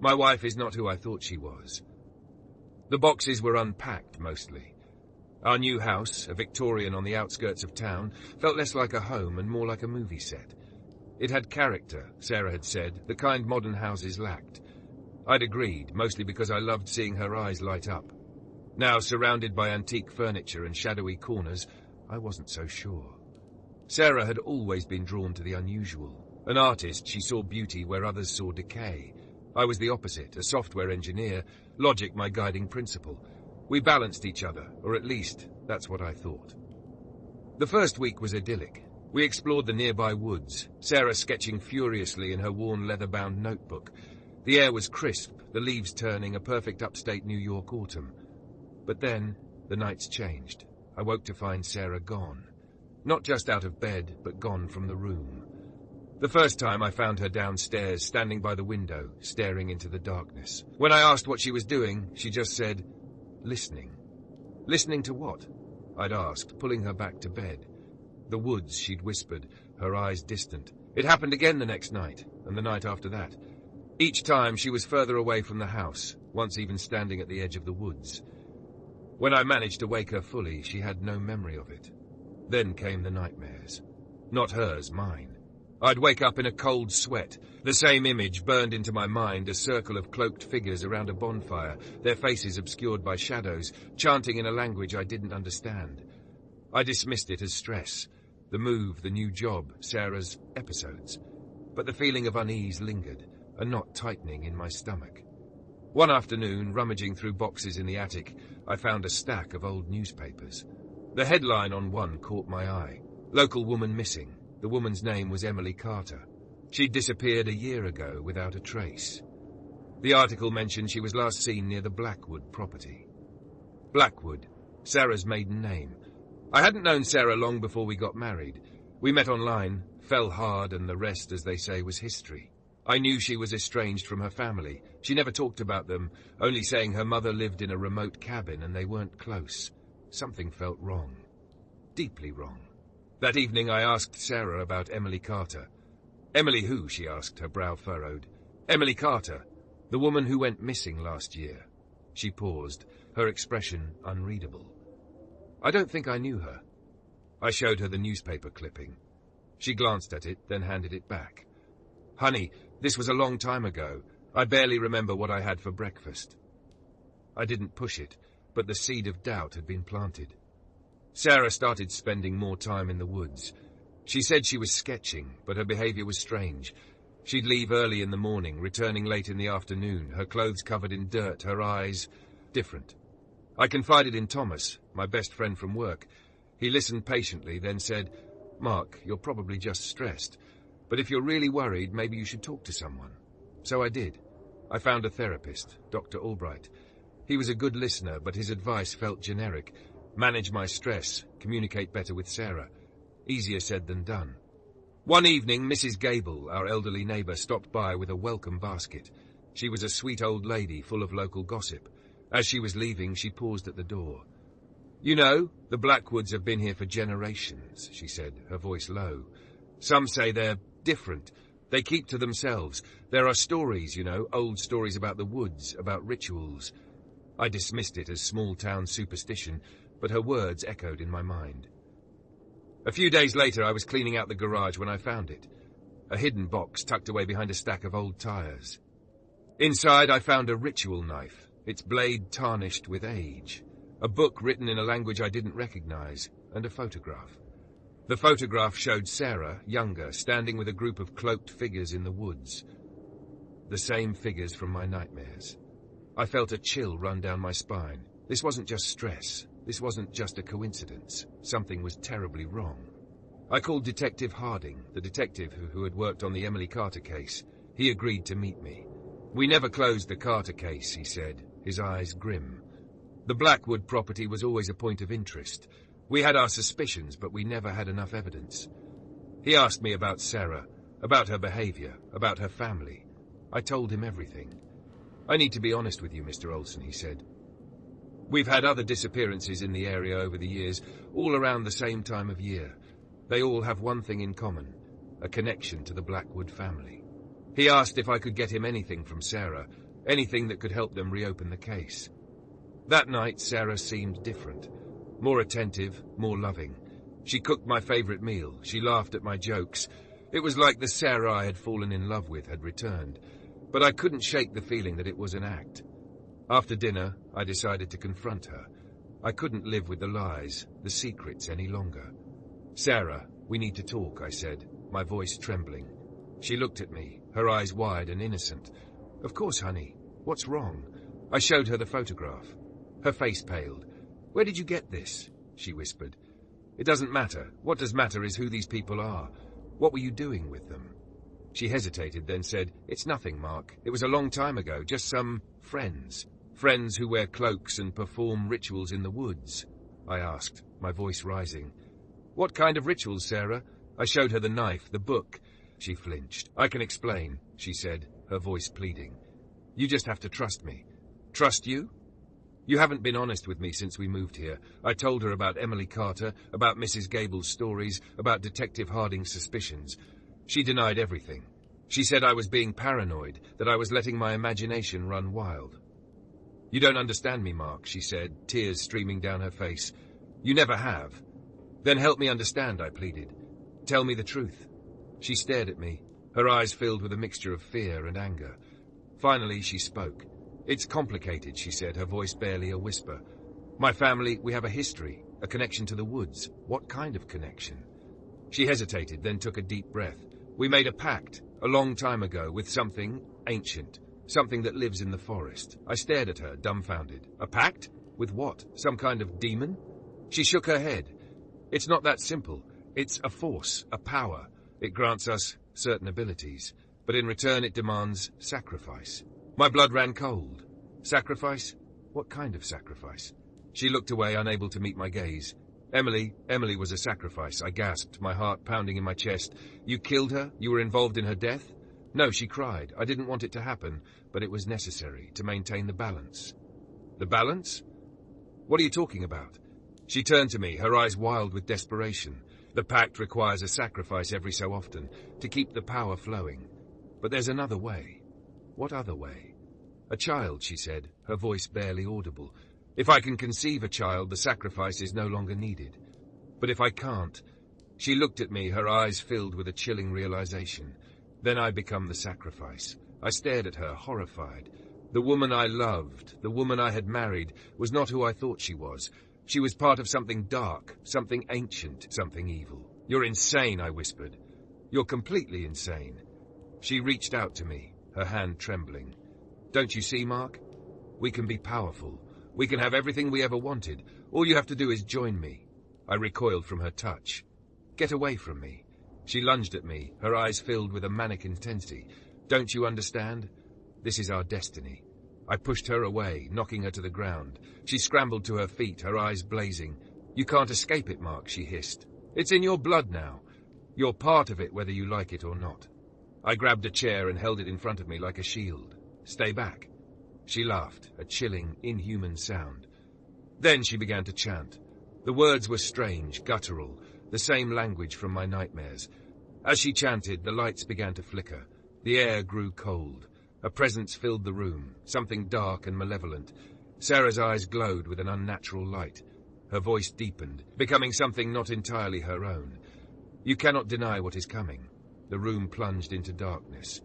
My wife is not who I thought she was. The boxes were unpacked, mostly. Our new house, a Victorian on the outskirts of town, felt less like a home and more like a movie set. It had character, Sarah had said, the kind modern houses lacked. I'd agreed, mostly because I loved seeing her eyes light up. Now, surrounded by antique furniture and shadowy corners, I wasn't so sure. Sarah had always been drawn to the unusual. An artist, she saw beauty where others saw decay. I was the opposite, a software engineer, logic my guiding principle. We balanced each other, or at least, that's what I thought. The first week was idyllic. We explored the nearby woods, Sarah sketching furiously in her worn leather-bound notebook. The air was crisp, the leaves turning, a perfect upstate New York autumn. But then, the nights changed. I woke to find Sarah gone. Not just out of bed, but gone from the room. The first time I found her downstairs, standing by the window, staring into the darkness. When I asked what she was doing, she just said, listening. Listening to what? I'd asked, pulling her back to bed. The woods, she'd whispered, her eyes distant. It happened again the next night, and the night after that. Each time she was further away from the house, once even standing at the edge of the woods. When I managed to wake her fully, she had no memory of it. Then came the nightmares. Not hers, mine. I'd wake up in a cold sweat. The same image burned into my mind, a circle of cloaked figures around a bonfire, their faces obscured by shadows, chanting in a language I didn't understand. I dismissed it as stress. The move, the new job, Sarah's episodes. But the feeling of unease lingered, a knot tightening in my stomach. One afternoon, rummaging through boxes in the attic, I found a stack of old newspapers. The headline on one caught my eye. Local woman missing. The woman's name was Emily Carter. She'd disappeared a year ago without a trace. The article mentioned she was last seen near the Blackwood property. Blackwood, Sarah's maiden name. I hadn't known Sarah long before we got married. We met online, fell hard, and the rest, as they say, was history. I knew she was estranged from her family. She never talked about them, only saying her mother lived in a remote cabin and they weren't close. Something felt wrong. Deeply wrong. That evening I asked Sarah about Emily Carter. Emily who, she asked, her brow furrowed. Emily Carter, the woman who went missing last year. She paused, her expression unreadable. I don't think I knew her. I showed her the newspaper clipping. She glanced at it, then handed it back. Honey, this was a long time ago. I barely remember what I had for breakfast. I didn't push it, but the seed of doubt had been planted. Sarah started spending more time in the woods. She said she was sketching, but her behavior was strange. She'd leave early in the morning, returning late in the afternoon, her clothes covered in dirt, her eyes different. I confided in Thomas, my best friend from work. He listened patiently, then said, Mark, you're probably just stressed, but if you're really worried, maybe you should talk to someone. So I did. I found a therapist, Dr. Albright. He was a good listener, but his advice felt generic. Manage my stress, communicate better with Sarah. Easier said than done. One evening, Mrs. Gable, our elderly neighbour, stopped by with a welcome basket. She was a sweet old lady, full of local gossip. As she was leaving, she paused at the door. You know, the Blackwoods have been here for generations, she said, her voice low. Some say they're different. They keep to themselves. There are stories, you know, old stories about the woods, about rituals. I dismissed it as small-town superstition, but her words echoed in my mind. A few days later, I was cleaning out the garage when I found it. A hidden box tucked away behind a stack of old tires. Inside, I found a ritual knife, its blade tarnished with age, a book written in a language I didn't recognize, and a photograph. The photograph showed Sarah, younger, standing with a group of cloaked figures in the woods. The same figures from my nightmares. I felt a chill run down my spine. This wasn't just stress. This wasn't just a coincidence. Something was terribly wrong. I called Detective Harding, the detective who had worked on the Emily Carter case. He agreed to meet me. We never closed the Carter case, he said, his eyes grim. The Blackwood property was always a point of interest. We had our suspicions, but we never had enough evidence. He asked me about Sarah, about her behavior, about her family. I told him everything. I need to be honest with you, Mr. Olson, he said. We've had other disappearances in the area over the years, all around the same time of year. They all have one thing in common, a connection to the Blackwood family. He asked if I could get him anything from Sarah. anything that could help them reopen the case. That night, Sarah seemed different. More attentive, more loving. She cooked my favorite meal. She laughed at my jokes. It was like the Sarah I had fallen in love with had returned. But I couldn't shake the feeling that it was an act. After dinner, I decided to confront her. I couldn't live with the lies, the secrets any longer. "Sarah, we need to talk," I said, my voice trembling. She looked at me, her eyes wide and innocent. "Of course, honey. What's wrong?" I showed her the photograph. Her face paled. "Where did you get this?" she whispered. "It doesn't matter. What does matter is who these people are. What were you doing with them?" She hesitated, then said, "It's nothing, Mark. It was a long time ago, just some friends. Friends who wear cloaks and perform rituals in the woods." I asked, my voice rising. "What kind of rituals, Sarah?" I showed her the knife, the book. She flinched. "I can explain," she said, her voice pleading. "You just have to trust me." "Trust you?" "You haven't been honest with me since we moved here." I told her about Emily Carter, about Mrs. Gable's stories, about Detective Harding's suspicions. She denied everything. She said I was being paranoid, that I was letting my imagination run wild. "You don't understand me, Mark," she said, tears streaming down her face. "You never have." "Then help me understand," I pleaded. "Tell me the truth." She stared at me, her eyes filled with a mixture of fear and anger. Finally, she spoke. "It's complicated," she said, her voice barely a whisper. "My family, we have a history, a connection to the woods." "What kind of connection?" She hesitated, then took a deep breath. "We made a pact, a long time ago, with something ancient, something that lives in the forest." I stared at her, dumbfounded. "A pact? With what? Some kind of demon?" She shook her head. "It's not that simple. It's a force, a power. It grants us certain abilities, but in return it demands sacrifice." My blood ran cold. Sacrifice? What kind of sacrifice? She looked away, unable to meet my gaze. Emily was a sacrifice," I gasped, my heart pounding in my chest. "You killed her? You were involved in her death?" "No," she cried. "I didn't want it to happen, but it was necessary to maintain the balance." "The balance? What are you talking about?" She turned to me, her eyes wild with desperation. "The pact requires a sacrifice every so often, to keep the power flowing. But there's another way." "What other way?" "A child," she said, her voice barely audible. "If I can conceive a child, the sacrifice is no longer needed. But if I can't..." She looked at me, her eyes filled with a chilling realization. "Then I become the sacrifice." I stared at her, horrified. The woman I loved, the woman I had married, was not who I thought she was. She was part of something dark, something ancient, something evil. "You're insane," I whispered. "You're completely insane." She reached out to me, her hand trembling. "Don't you see, Mark? We can be powerful. We can have everything we ever wanted. All you have to do is join me." I recoiled from her touch. "Get away from me." She lunged at me, her eyes filled with a manic intensity. "Don't you understand? This is our destiny." I pushed her away, knocking her to the ground. She scrambled to her feet, her eyes blazing. "You can't escape it, Mark," she hissed. "It's in your blood now. You're part of it, whether you like it or not." I grabbed a chair and held it in front of me like a shield. "Stay back." She laughed, a chilling, inhuman sound. Then she began to chant. The words were strange, guttural, the same language from my nightmares. As she chanted, the lights began to flicker. The air grew cold. A presence filled the room, something dark and malevolent. Sarah's eyes glowed with an unnatural light. Her voice deepened, becoming something not entirely her own. "You cannot deny what is coming." The room plunged into darkness.